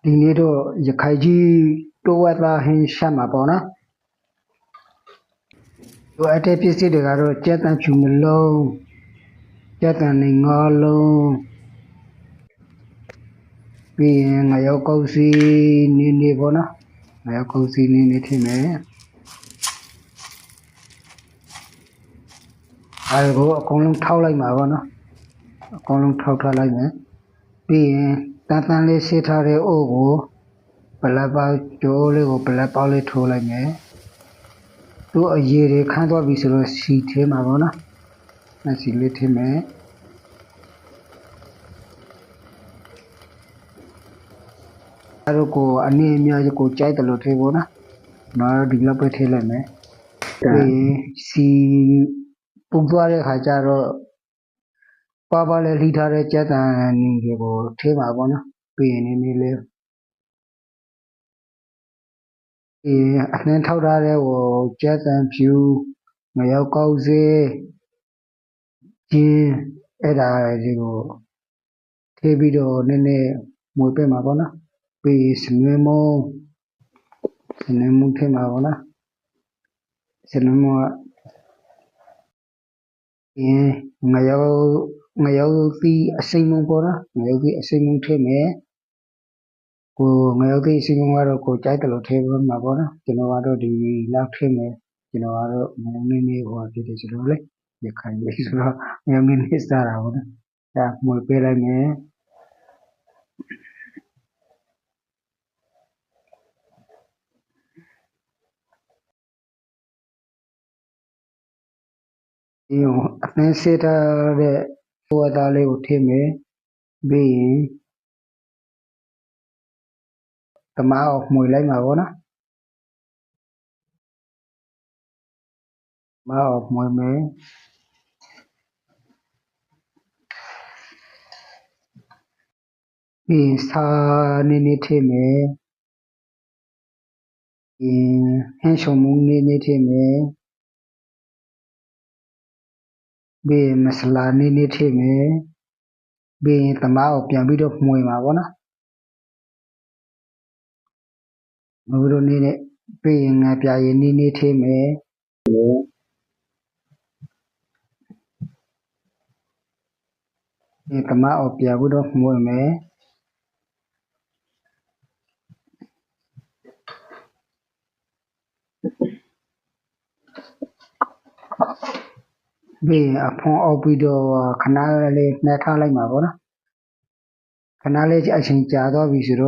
ဒီနေ့တော့ရခိုင်ကြီးတိုးဝက်သားဟင်းရှက်မှာပေါ့နော်ဒီအတဲ့ပစ္စည်းတွေကတော့ကြက်တန်ဖြူမလုံးကြက်တန်နေငါးလုံးပြီးရင်ငရုတ်ကောက်စီနင်းနေပေါ့နော်ငရုတ်ကောက်စီနင်းနေထင်မယ်အဲဒါကိုအကုန်လုံးထောက်လိုက်မှာပေါ့နော်အကုန်လုံးထောက်ထားလိုက်မယ်ပြီးရင်တန်တန်လေးရှင်းထားတဲ့အိုးကိုပလက်ပေါက်ကျိုးလေးကိုပလက်ပေါက်လေးထိုးလိုက်မယ်သူအရေတွေခန်းသွားပြီဆိုတော့စီထဲမှာပေါ့နော်အစီလေးထဲမယ်အဲ့တော့ကိုအနေအများကြီးကိုကြိုက်တယ်လို့ထဲပေါ့နော်နော်ဒီလောက်ပဲထဲလိုက်မယ်ပြီးစီပူသွားတဲ့ခါကျတော့ပါလေးလှီးထားတဲ့ကြက်တန်နေကိုထဲမှာပေါ့နော်ပြီးရင်နည်းနည်းလေးအနှင်းထောက်ထားတဲ့ဟိုကြက်တန်ဖြူငရုတ်ကောက်စေးကျင်းအဲ့ဒါတွေကိုထဲပြီးတော့နည်းနည်းမွေပက်မှာပေါ့နော်ပြီးစနွေးမုံထဲမှာပေါ့နော်စနွေးမုံငရုတ်သီးအစိမ်းမုံပေါ့နော်ငရုတ်သီးအစိမ်းမုံထဲမယ်ကိုငရုတ်သီးအစိမ်းမုံကတော့ကိုကြိုက်တယ်လို့ထဲမှာပေါ့နော်ကျွန်တော်ကတော့ဒီလောက်ထဲမယ်ကျွန်တော်ကတော့နည်းနည်းဟိုဖြစ်တယ်ဆိုတော့လေရခိုင်လေးဆိုတော့နည်းနည်းစားတာပေါ့နော်အဲမွေပေးလိုက်မယ်ဒီအသင်းစေးထားတဲ့ပိုးသားလေးကိုထည့်မယ်ပြီးရင်တမအောင်မှွေလိုက်မှာပေါ့နော်မအောင်မှွေမယ်ပြီးရင်စာနည်းနည်းထည့်မယ်ဟင်းချုံမှုနည်းနည်းထည့်မယ်ပြီးရင်မဆလာနည်းနည်းထည့်မယ်ပြီးရင်တမအောင်ပြန်ပြီးတော့မှွေမှာပေါ့နော်မဟုတ်တော့နည်းနည်းပြီးရင်ငါပြရင်နည်းနည်းထည့်မယ်ဒီတမအောင်ပြန်ပြီးတော့မှွေမယ်ပြီးရင်အဖုံးအောက်ပြီးတော့ခဏလေးနှက်ထားလိုက်မှာပေါ့နော်ခဏလေးအချိန်ကြာတော့ပြီဆိုတော့